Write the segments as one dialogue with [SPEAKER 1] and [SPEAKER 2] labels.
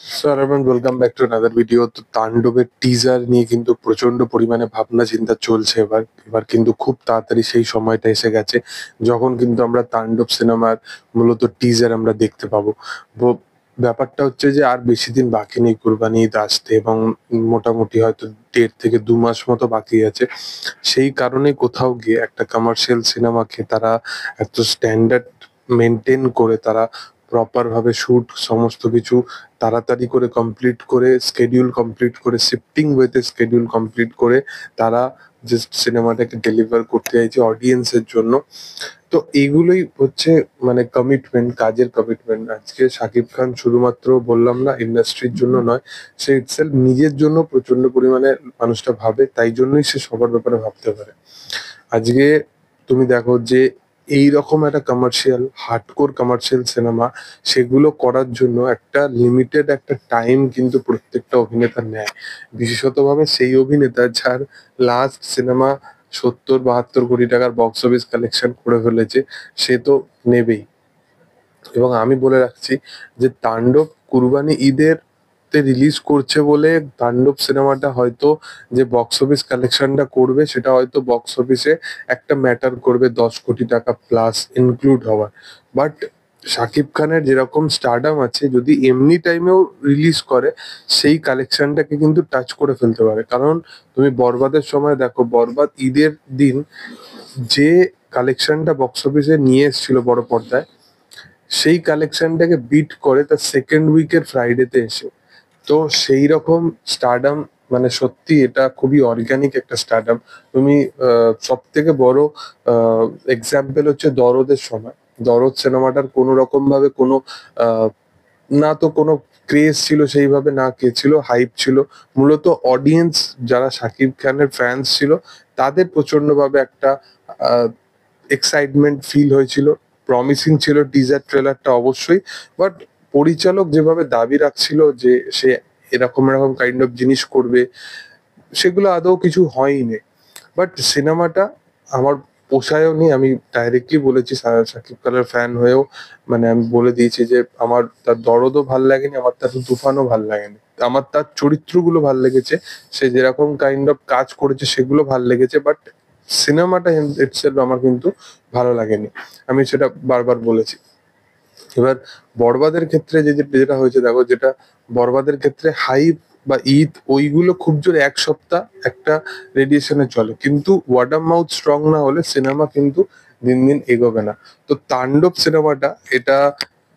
[SPEAKER 1] Sir everyone, welcome back to another video. তো তাণ্ডবের teaser নিয়ে কিন্তু প্রচন্ড পরিমাণে ভাবনা চিন্তা চলছে। এবার এবার কিন্তু খুব তাড়াতাড়ি সেই সময়টা এসে গেছে যখন কিন্তু আমরা তাণ্ডব সিনেমার মূলত টিজার আমরা দেখতে পাবো। ব্যাপারটা হচ্ছে যে আর বেশি দিন বাকি নেই কুরবানি ঈদ আসতে, এবং মোটামুটি হয়তো 1.5 থেকে 2 মাস মতো বাকি আছে। সেই কারণে কোথাও গিয়ে একটা কমার্শিয়াল সিনেমাকে তারা এত স্ট্যান্ডার্ড মেনটেন করে, তারা প্রপার ভাবে শুট সমস্ত কিছু তাড়াতাড়ি করে কমপ্লিট করে, স্কেডিউল কমপ্লিট করে, শিফটিং ওয়েতে স্কেডিউল কমপ্লিট করে তারা যে সিনেমাটাকে ডেলিভার করতে চাইছে অডিয়েন্সের জন্য। তো এগুলোই হচ্ছে মানে কমিটমেন্ট, কাজের কমিটমেন্ট। আজকে শাকিব খান শুধুমাত্র বললাম না ইন্ডাস্ট্রির জন্য নয়, সে ইটসেলফ নিজের জন্য প্রচন্ড পরিমাণে মানুষটা ভাবে, তাই জন্যই সে সবার ব্যাপারে ভাবতে পারে। আজকে তুমি দেখো যে এইরকম একটা কমার্শিয়াল, হার্ডকোর কমার্শিয়াল সিনেমা, সেগুলো করার জন্য একটা লিমিটেড একটা টাইম কিন্তু প্রত্যেকটা অভিনেতা নেয়। বিশেষত ভাবে সেই অভিনেতা যার লাস্ট সিনেমা 70-72 কোটি টাকার বক্স অফিস কালেকশন করে ফেলেছে, সে তো নেবেই। এবং আমি বলে রাখছি যে তাণ্ডব কুরবানি ঈদের তে রিলিজ করছে বলে তাণ্ডব সিনেমাটা হয়তো যে বক্স অফিস কালেকশনটা করবে সেটা হয়তো বক্স অফিসে একটা ম্যাটার করবে 10 কোটি টাকা প্লাস ইনক্লুড হওয়ার। বাট শাকিব খানের যেরকম স্টারডাম আছে, যদি এমনি টাইমেও রিলিজ করে সেই কালেকশনটাকে কিন্তু টাচ করে ফেলতে পারে। কারণ তুমি বরবাদের সময় দেখো, বরবাদ ঈদের দিন যে কালেকশনটা বক্স অফিসে নিয়ে এসেছিল বড় পর্দায়, সেই কালেকশনটাকে বিট করে তার সেকেন্ড উইকের ফ্রাইডেতে এসে। তো সেই রকম স্টারডাম, মানে সত্যি এটা খুবই অর্গানিক একটা স্টারডাম। তুমি সব থেকে বড় এক্সাম্পল হচ্ছে দরদের সময়। দরদ সিনেমাটার কোনো রকম ভাবে কোনো আহ, না তো কোনো ক্রেজ ছিল সেইভাবে, না কে ছিল হাইপ ছিল। মূলত অডিয়েন্স যারা শাকিব খানের ফ্যান্স ছিল তাদের প্রচন্ড ভাবে একটা এক্সাইটমেন্ট ফিল হয়েছিল। প্রমিসিং ছিল টিজার ট্রেলারটা অবশ্যই। বাট পরিচালক যেভাবে দাবি রাখছিল যে সে এরকম এরকম কাইন্ড অফ জিনিস করবে, সেগুলো আদৌ কিছু হয়নি। বাট সিনেমাটা আমার পোষায়ও নি। আমি ডাইরেক্টলি বলেছি, শাকিব খানের ফ্যান হয়েও মানে আমি বলে দিয়েছি যে আমার তার দরদও ভাল লাগেনি, আমার তার তুফানও ভাল লাগেনি। আমার তার চরিত্রগুলো ভাল লেগেছে, সে যেরকম কাইন্ড অফ কাজ করেছে সেগুলো ভাল লেগেছে। বাট সিনেমাটা ইটসেলফ আমার কিন্তু ভালো লাগেনি। আমি সেটা বারবার বলেছি। এবার বরবাদের ক্ষেত্রে যেটা হয়েছে দেখো, যেটা বরবাদের ক্ষেত্রে হাইপ বা ঈদ ওইগুলো খুব জোরে 1 সপ্তাহ একটা রেডিয়েশনে চলে, কিন্তু ওয়ার্ড অফ মাউথ স্ট্রং না হলে সিনেমা কিন্তু দিন দিন এগোবে না। তো তাণ্ডব সিনেমাটা এটা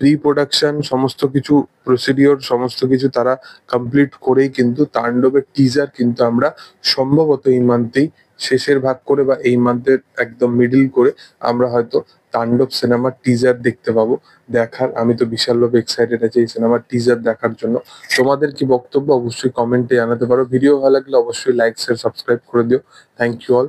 [SPEAKER 1] প্রি প্রোডাকশন সমস্ত কিছু প্রসিডিওর সমস্ত কিছু তারা কমপ্লিট করেই কিন্তু তাণ্ডবের টিজার কিন্তু আমরা সম্ভবত এই মান্থেই শেষের ভাগ করে বা এই মান্থের একদম মিডিল করে আমরা হয়তো তাণ্ডব সিনেমার টিজার দেখতে পাবো। দেখার আমি তো বিশালভাবে এক্সাইটেড আছি এই সিনেমার টিজার দেখার জন্য। তোমাদের কি বক্তব্য অবশ্যই কমেন্টে জানাতে পারো। ভিডিও ভালো লাগলে অবশ্যই লাইক শেয়ার সাবস্ক্রাইব করে দিও। Thank you all.